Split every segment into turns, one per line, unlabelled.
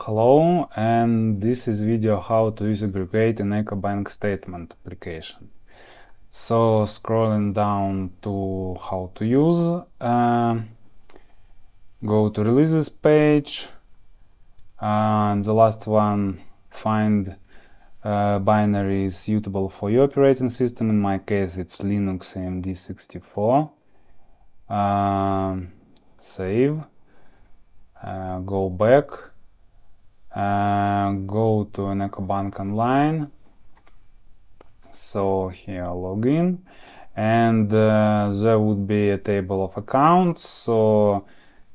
Hello, and this is video how to use Aggregate Inecobank Statement application. So scrolling down to how to use, go to releases page, and the last one, find binary suitable for your operating system. In my case it's Linux AMD 64. Save, go back, go to Inecobank Online. So here login, and there would be a table of accounts. So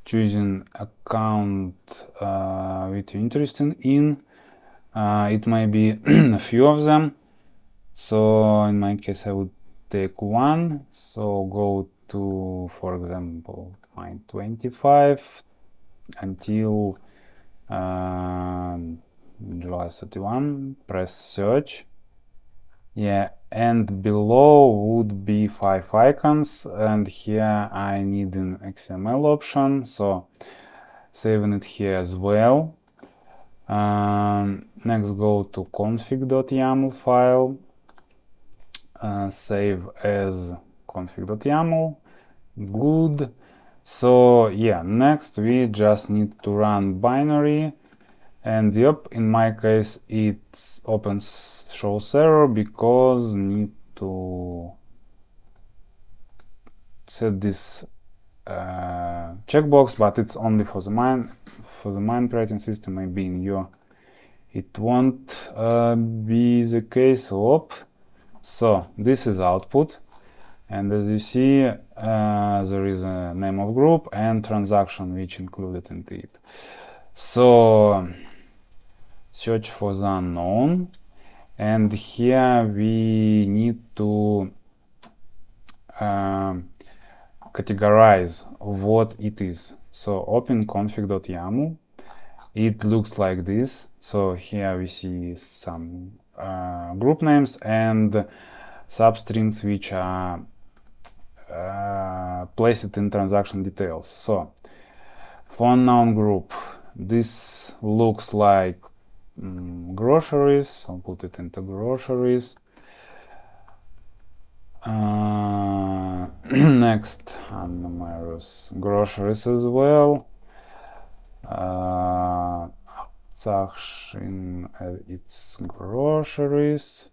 choosing account which you're interested in. It may be a few of them. So in my case I would take one. So go to, for example, find 25 until July 31, press search. Yeah, and below would be 5 icons, and here I need an XML option, so saving it here as well. Next go to config.yaml file, save as config.yaml. Good. So yeah, next we just need to run binary, and yep, in my case it opens shows error because need to set this checkbox, but it's only for the mine operating system. Maybe in your it won't be the case. So this is output, and as you see there is a name of group and transaction which included into it. So search for the unknown, and here we need to categorize what it is. So open config.yaml. It looks like this. So here we see some group names and substrings which are placed in transaction details. So for unknown group, this looks like groceries, so put it into groceries. Next, numerous groceries as well. It's groceries.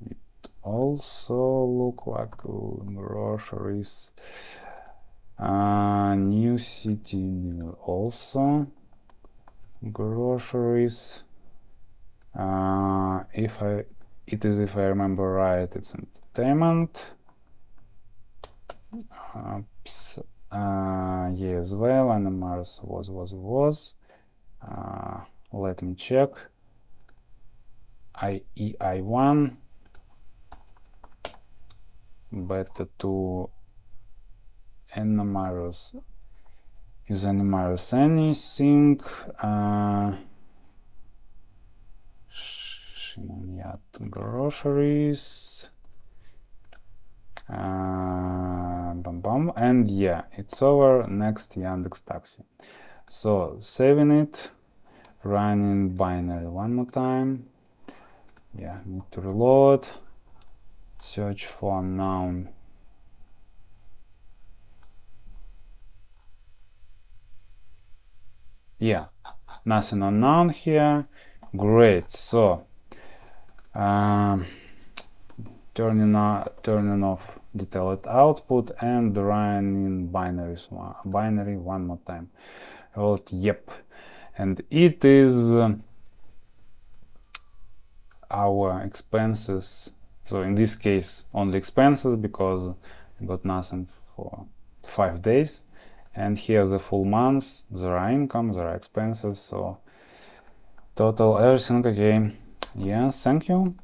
It also look like groceries. New city also groceries. If I remember right, it's entertainment. Yeah, as well, and Mars was. Let me check. IEI1. Better to enumerate, use enumerate anything. Groceries. And yeah, it's over. Next, Yandex Taxi. So saving it, running binary one more time. Yeah, need to reload. Search for unknown. Yeah, nothing unknown here. Great. So turning off detailed output and running binary one more time. Yep, and it is our expenses. So in this case only expenses, because I got nothing for 5 days, and here the full months, there are income, there are expenses, so total everything okay. Yes, thank you.